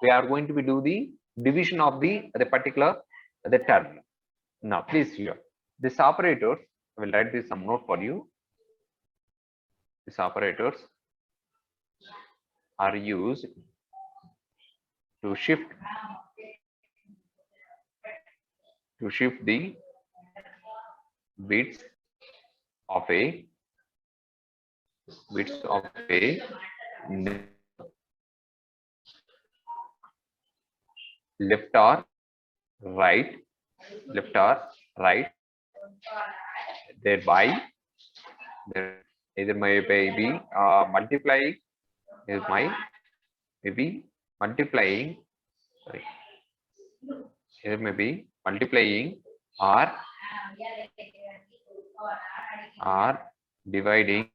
Speaker 2: we are going to be do the division of the particular term. Now, please here, this operators, I will write this some note for you. These operators are used to shift the bits of a left or right, thereby either maybe multiplying, sorry, here may be multiplying or dividing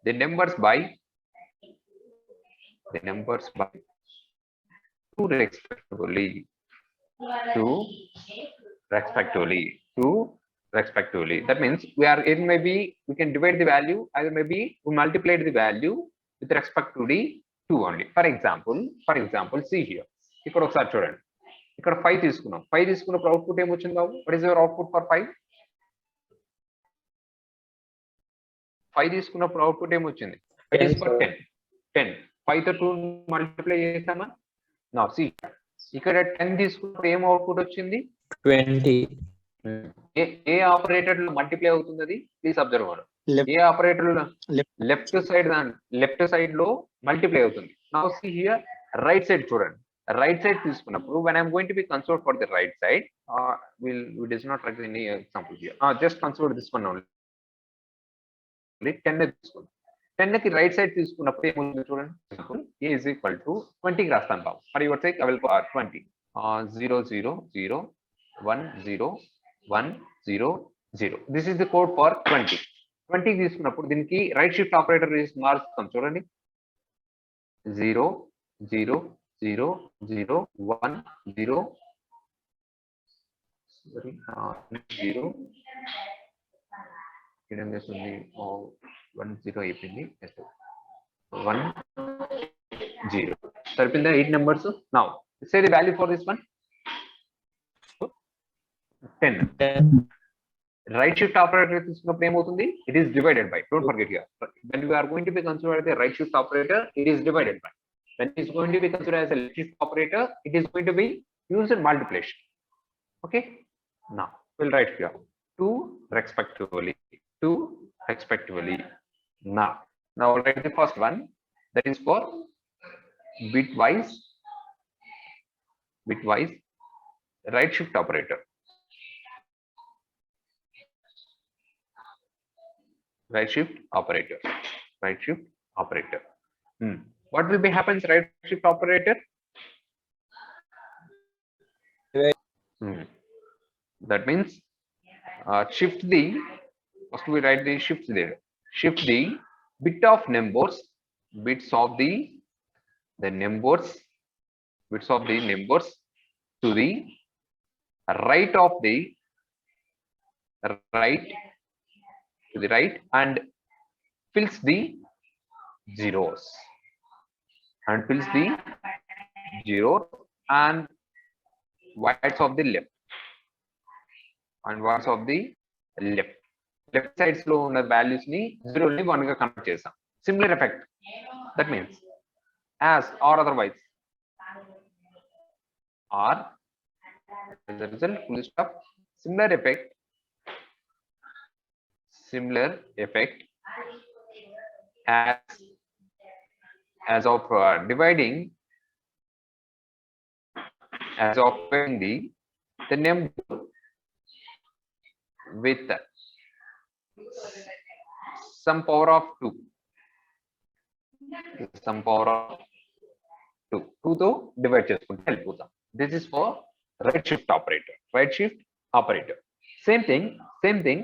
Speaker 2: the numbers by two respectively. That means it may be we can divide the value, either maybe we multiplied the value with respect to the 2 only. For example, see here. ఇక్కడ ఒకసారి చూడండి, ఇక్కడ 5 తీసుకున్నాం. 5 తీసుకున్నప్పుడు output ఏమొచ్చింది? What is your output for 5? 5 తీసుకున్నప్పుడు output ఏమొచ్చింది? It is for 10. 5 తో 2 మల్టిప్లై చేసామా? నౌ సీ ఇక్కడ 10 తీసుకున్నప్పుడు ఏం అవుట్పుట్ వచ్చింది?
Speaker 3: 20.
Speaker 2: ఏ ఆపరేటర్ లో మల్టిప్లై అవుతుంది అది? Please observe. ఏ ఆపరేటర్ లో లెఫ్ట్ సైడ్ లో మల్టిప్లై అవుతుంది. Now see here right side చూడండి. రైట్ సైడ్ తీసుకున్నప్పుడు when I'm going to be considered for the right side, we does not write any example here. Just consider this one only. 10 తీసుకుందాం. 10 కి right side తీసుకున్నప్పుడు ఏమవుతుంది చూడండి. A is equal to 20 కి రాస్తాను బాబు. మరి your side I will 20 0 0 0 1 0 1 0 0. This is the code for 20. 20 తీసుకున్నప్పుడు దీనికి రైట్ షిఫ్ట్ ఆపరేటర్ మారుస్తాం చూడండి. 0 0 0 0 1 0 sorry 0 ఇక్కడ ఏం చేస్తుంది? 1 0 అయిపోయింది. 1 0 సరిపోయిందా? 8 numbers. Now say the value for this one. 10. Right shift operator తీసుకున్నప్పుడు ఏమవుతుంది? It is divided by. Don't forget here. When we are going to be considered the right shift operator, it is divided by. When it is going to be considered as a left shift operator, it is going to be used in multiplication. Okay. Now we'll write here 2 respectively. Now I'll write the first one, that is for bitwise right shift operator. Right shift operator. What will be happens right shift operator? That means shift the First we write the shifts there. Shift the bit of numbers, bits of the numbers, bits of the numbers to the right of the right, to the right, and fills the zeros, and fills the zeros and whites of the left, and whites of the left. Left sides లో ఉన్న values ని 0 ని 1 గా convert చేసాం. Similar effect, that means as or otherwise, or as a result, full stop. Similar effect as of dividing, as of the number with some power of 2, some power of 2 తో divide చేసుకుంటే వెళ్ళిపోతాం. This is for right shift operator, right shift operator. Same thing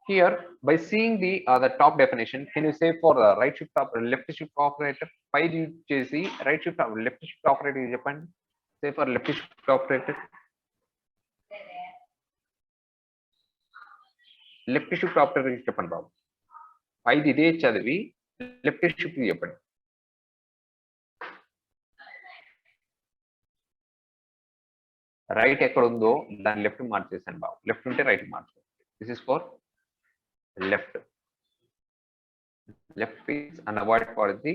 Speaker 2: here. By seeing the top definition, can you say for the right shift operator, left shift operator, phi use chesi right shift left shift operator చెప్పండి. Say for left shift operator, left shift operator చెప్పండి బాబు. phi ఇదే చదివి left shift చెప్పండి. Right ఎక్కడ ఉందో దాని left మార్చేసాను బాబు. Left ఉంటే right మార్చుకోండి. This is for left. Left is unavoided for the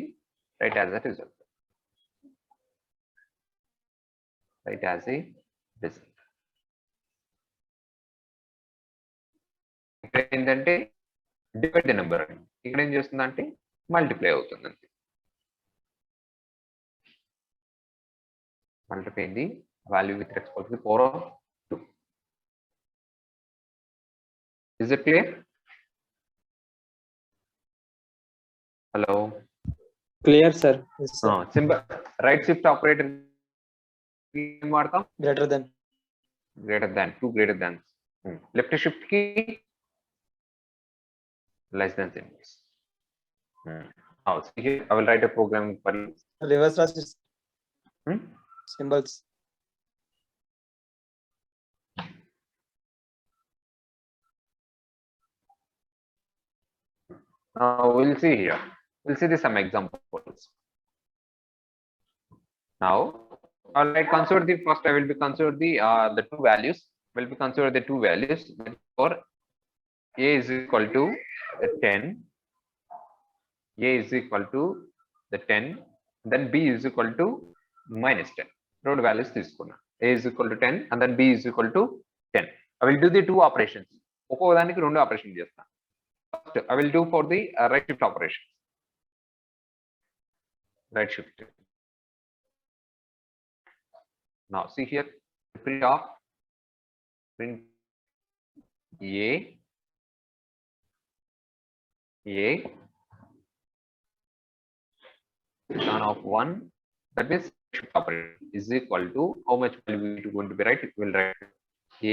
Speaker 2: right as a result. Right as a result. ఇక్కడ ఏంటంటే డివైడ్ ద నెంబర్ అండి. ఇక్కడ ఏం చేస్తుందంటే మల్టిప్లై అవుతుంది అంతే. Multiply the value with respect to the power of 2. Is it clear? Hello.
Speaker 3: Clear, sir. Yes, sir.
Speaker 2: Simple. Right shift operator వాడతాం
Speaker 3: Greater than.
Speaker 2: two greater than. Left shift key less than symbols. Now see here, I will write a program for you.
Speaker 3: Reverse process. Symbols.
Speaker 2: Now we'll see here. We'll see some examples. Now I'll consider the first. I will be consider the two values. Will be consider the two values for a is equal to 10. A is equal to the 10. Then b is equal to minus 10. Two values తీసుకున్నా. A is equal to 10 and then b is equal to 10. I will do the two operations. ఒక్కో దానికి రెండు operation చేస్తా. First, I will do for the right shift operation. Right shift. Now see here, print A son of 1, that means shift operator is equal to how much value we going to be write? It will write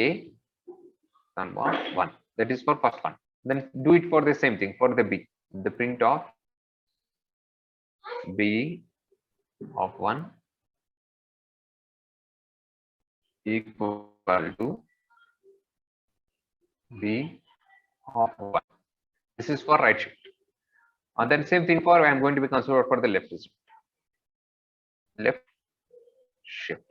Speaker 2: A son of 1. That is for first one. Then do it for the same thing for the b. The print of b of 1 equal to b of 1. This is for right shift. And then same thing for I am going to be considered for the left shift. Left shift.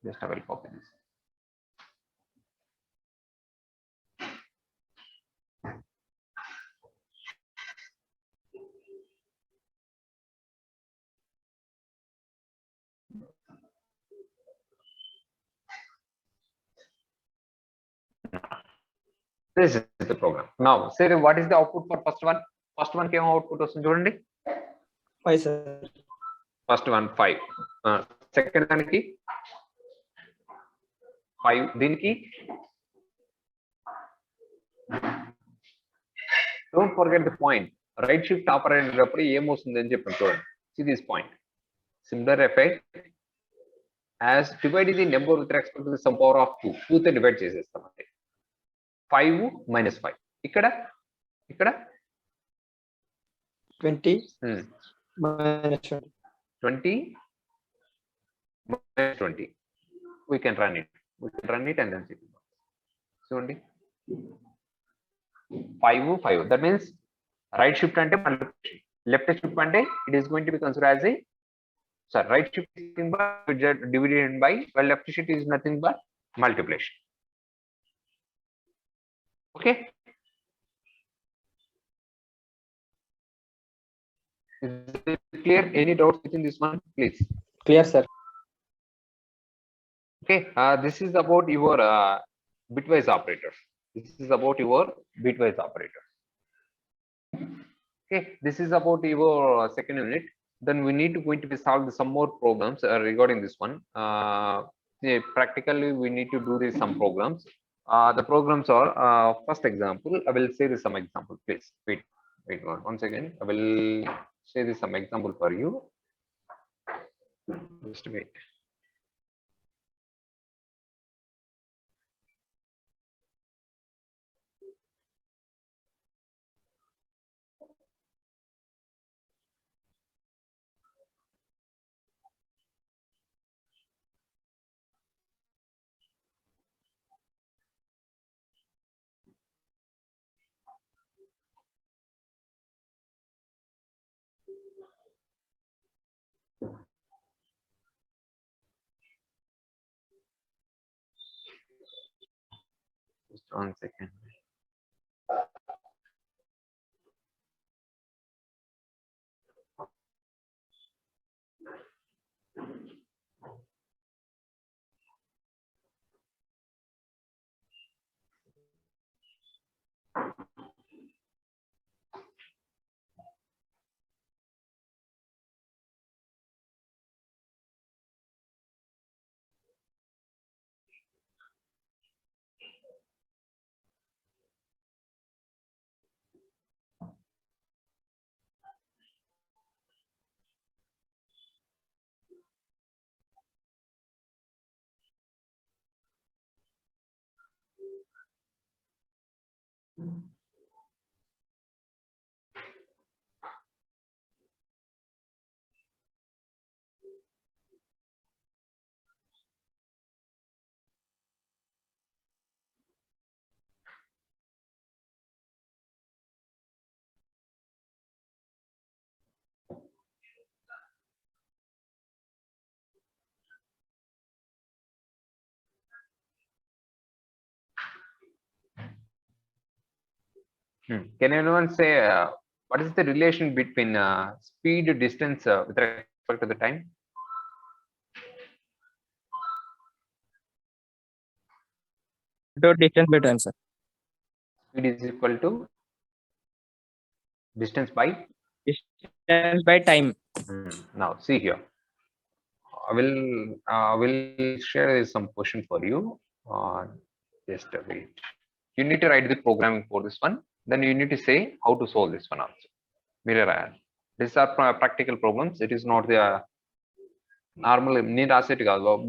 Speaker 2: Just I will copy this. This is the program. Now say what is the output for first one? First one came output వస్తుంది చూడండి.
Speaker 3: 5, sir.
Speaker 2: First one 5. Second దానికి 5. దీనికి don't forget the point. Right shift operator అప్పుడు ఏమొస్తుంది అని చెప్పండి చూడండి. See this point. Similar effect as dividing the number with respect to the sum power of 2. 2 తో డివైడ్ చేసేస్తాం అంటే 5 minus 5. ఇక్కడ
Speaker 3: 20
Speaker 2: hmm,
Speaker 3: minus 20.
Speaker 2: 20 minus 20. We can run it. And then see. చూడండి 5. That means right shift అంటే multiplication. Left shift అంటే it is going to be considered as a right shift is nothing but divided by, while left shift is nothing but multiplication. Okay. Is it clear? Any doubts within this one, please?
Speaker 3: Clear, sir.
Speaker 2: Okay. This is about your bitwise operators. Okay. This is about your second unit. Then we need to going to be solve some more programs regarding this one. Practically, we need to do this some programs. The programs are first example. I will say this some example. Please wait one second. I will say this some example for you. Just wait. Just 1 second. Can anyone say what is the relation between speed, distance with respect to the time?
Speaker 4: To distance by time, sir.
Speaker 2: Speed is equal to distance by.
Speaker 4: Distance by time.
Speaker 2: Now see here. I will share some question for you. Just wait. You need to write the programming for this one. Then you need to say how to solve this one also. Mirror. These are practical problems. It is not the normal need asset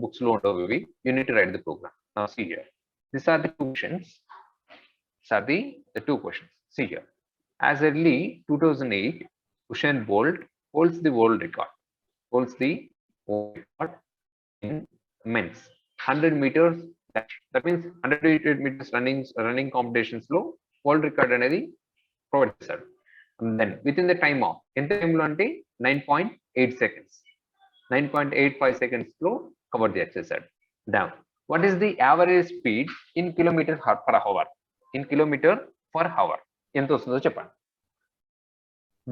Speaker 2: books lo undavi. You need to write the program. Now see here. These are the two questions. These are the two questions. See here. As early 2008, Usain Bolt holds the world record. In men's 100 meters. That means 100 meters running competitions lo world record anedi provide chesaru. And then within the time of in time lo ante 9.8 seconds. 9.85 seconds లో cover చేసేసాడు. Now, what is the average speed in kilometer per hour? In kilometer per hour ఎంత వస్తుందో చెప్పండి.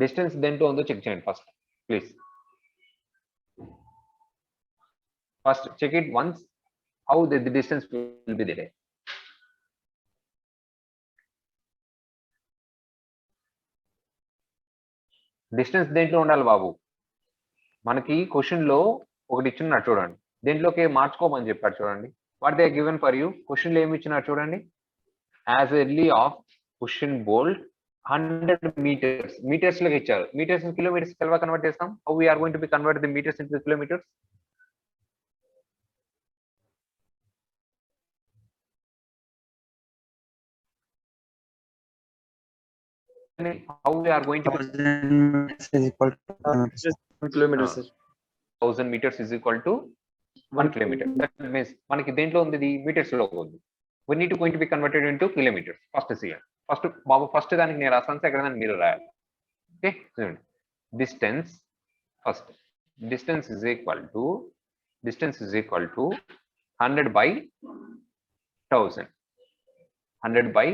Speaker 2: Distance దేంట్లో ఉందో check చేయండి first please. First check it once how the distance will be there. Distance దేంట్లో ఉండాలి బాబు? మనకి క్వశ్చన్ లో ఒకటి ఇచ్చినాడు చూడండి, దేంట్లోకి మార్చుకోమని చెప్పాడు చూడండి. What they given for you, question లో ఏమి ఇచ్చినాడు చూడండి. As early of Usain Bolt 100 meters, metres లోకి ఇచ్చారు. మీటర్స్ కిలోమీటర్స్ ఎలా కన్వర్ట్ చేస్తాం? How we are going to be convert the metres into kilometres? how we are going to
Speaker 4: 1000 is equal to
Speaker 3: 1 kilometer, sir.
Speaker 2: 1000 meters is equal to 1 kilometer. That means మనకి దేంట్లో ఉంది ఇది metres లో ఉంది. We need to going to be converted into kilometers. First see first Babu first దానికి నేను రాస్తాను, second దానికి మీరు రాయాలి. Okay, distance first distance is equal to 100 by 1000. 100 by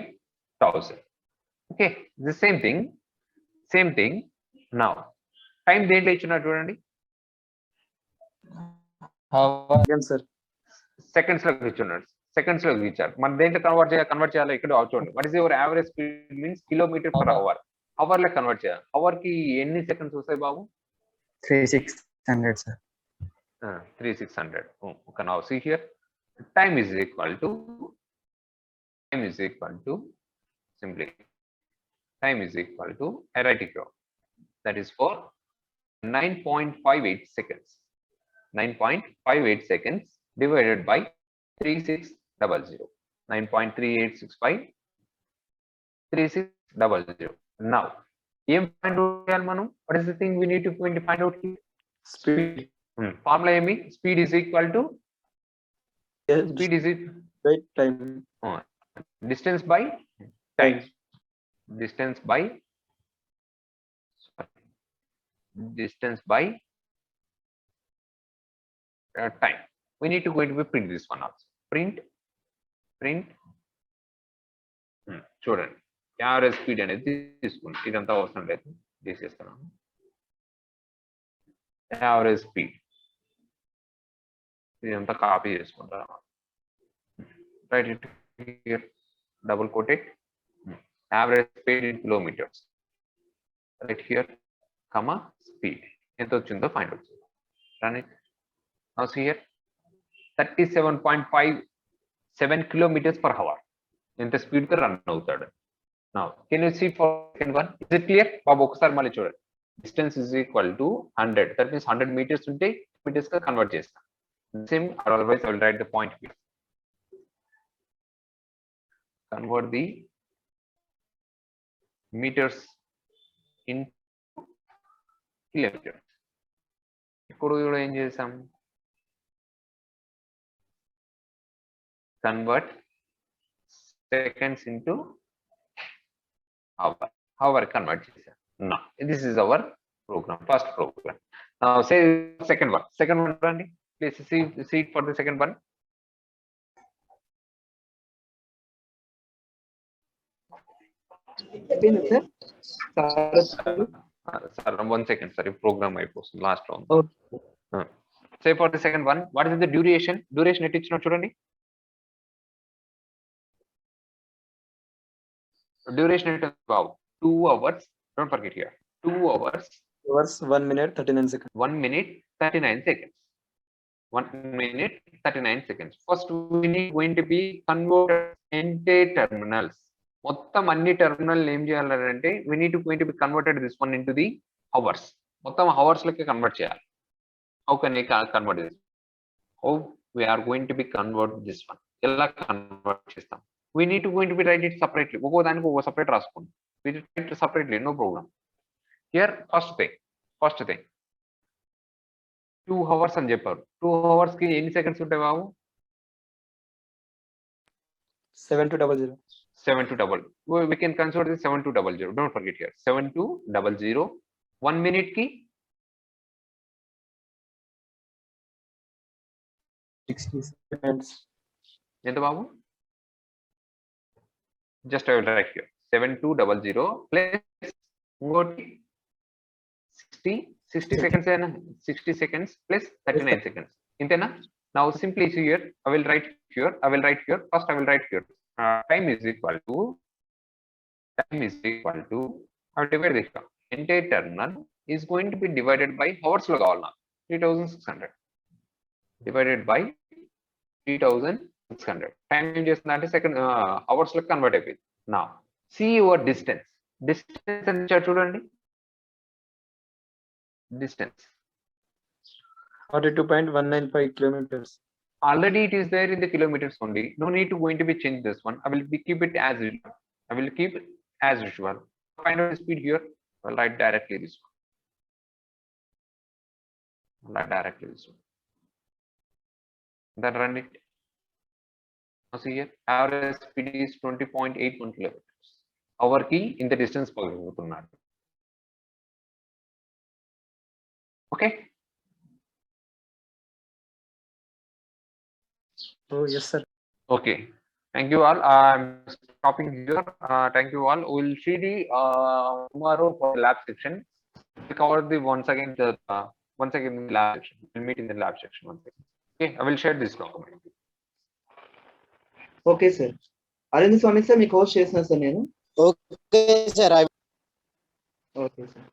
Speaker 2: 1000. Okay, the same thing now time దేంట్లో ఇచ్చినా చూడండి,
Speaker 3: Again, sir.
Speaker 2: సెకండ్స్ లో ఇచ్చున్నాడు, సెకండ్స్ లో ఇచ్చారు. మన దేంట్లో కన్వర్ట్ చేయాలి ఇక్కడ చూడండి. What is your average speed means kilometre per hour. Hour లో కన్వర్ట్ చేయాలి. అవర్ కి ఎన్ని సెకండ్స్ వస్తాయి బాబు?
Speaker 4: 3600 sir.
Speaker 2: 3600. Okay, now see here, time is equal to simply time is equal to, I write it here, that is for 9.58 seconds. 9.58 seconds divided by 3600. 9.3865 3600. Now ఏం find out చేయాలి మనం? What is the thing we need to find out?
Speaker 3: Speed.
Speaker 2: Formula ఏమి? Speed is equal to
Speaker 3: Speed is by time.
Speaker 2: distance by time. Distance by time. We need to go into print this one also. Print చూడండి, average speed అనేది తీసుకోండి. ఇదంతా అవసరం లేదు, తీసేస్తున్నాను. Average speed ఇదంతా copy చేసుకుంటాను. Write it here, double quoted, average speed in kilometres. Write here, comma speed ఎంత వచ్చిందో ఫైండ్ అవుట్ చేయాలి. Run it. Now see here 37.57 kilometers per hour. ఎంత స్పీడ్ తో రన్ అవుతాడు. Now can you see for second one? Is it clear బాబు? ఒకసారి మళ్ళీ చూడండి. Distance is equal to 100. That means 100 meters ఉంటే మీటర్స్ గా కన్వర్ట్ చేస్తాం. Same are always I will write the point here. Convert the meters in kilometers. ఇప్పుడు కూడా ఏం చేసాం? convert seconds into hour convert చేసాం. Now this is our program, first program. Now say second one రండి please. see for the second one. Sir, 1 second, sir. Program అయిపోతుంది last round. Say for the second one, what is the duration? Duration at ఇచ్చినా చూడండి. Duration it is about 2 hours. Don't forget here, 2 hours.
Speaker 3: 1 minute 39 seconds.
Speaker 2: 1 minute 39 seconds. 1 minute 39 seconds. First we need going to be converted entire terminals. మొత్తం అన్ని terminal ఏం చేయాలంటే we need to going to be converted this one into the hours. మొత్తం hours లకి convert చేయాలి. How can we convert this? How we are going to be convert this one? ఎలా convert చేస్తాం? We need to going to be write it separately. ఒక్కో దానికి ఒక్కో separate రాసుకోండి. We write it separately, no problem. Here first thing 2 hours అని చెప్పారు. 2 hours కి ఎన్ని సెకండ్స్ ఉంటాయి బాబు?
Speaker 3: 7200.
Speaker 2: 7200. We can consider this 7200. Don't forget here 7200. 1 minute ki
Speaker 3: 60 seconds.
Speaker 2: ఎంత బాబు? Just I will write here 7200 plus ingoti 60 seconds అయినా 60 seconds plus 39 seconds ఇంతేనా? Now simply here I will write here first I will write here time is equal to I will divide this entire terminal is going to be divided by hours lo kavalna 3600 divided by 3600. Time ఏం చేస్తుందంటే second hours లో convert అయిపోయింది. Now see your distance అని చూడండి. Distance
Speaker 3: 42.195 kilometers.
Speaker 2: Already it is there in the kilometers only. No need to going to be change this one. I will keep it as usual. find out the speed here. I'll write directly this one. I'll write directly this one. Then run it. Now see here, average speed is 20.81 kilometers. Our key in the distance పగలుగుతున్నాడు. Okay.
Speaker 3: Oh, yes, sir.
Speaker 2: Okay. Thank you all. I'm stopping here. Thank you all. We'll see the tomorrow for the lab section. We'll cover the once again in the lab section. We'll meet in the lab section once again. Okay, I will share this document.
Speaker 1: Okay sir. Arvind Swami sir మీకు host చేసిన sir నేను.
Speaker 5: Okay, sir.
Speaker 1: Okay sir.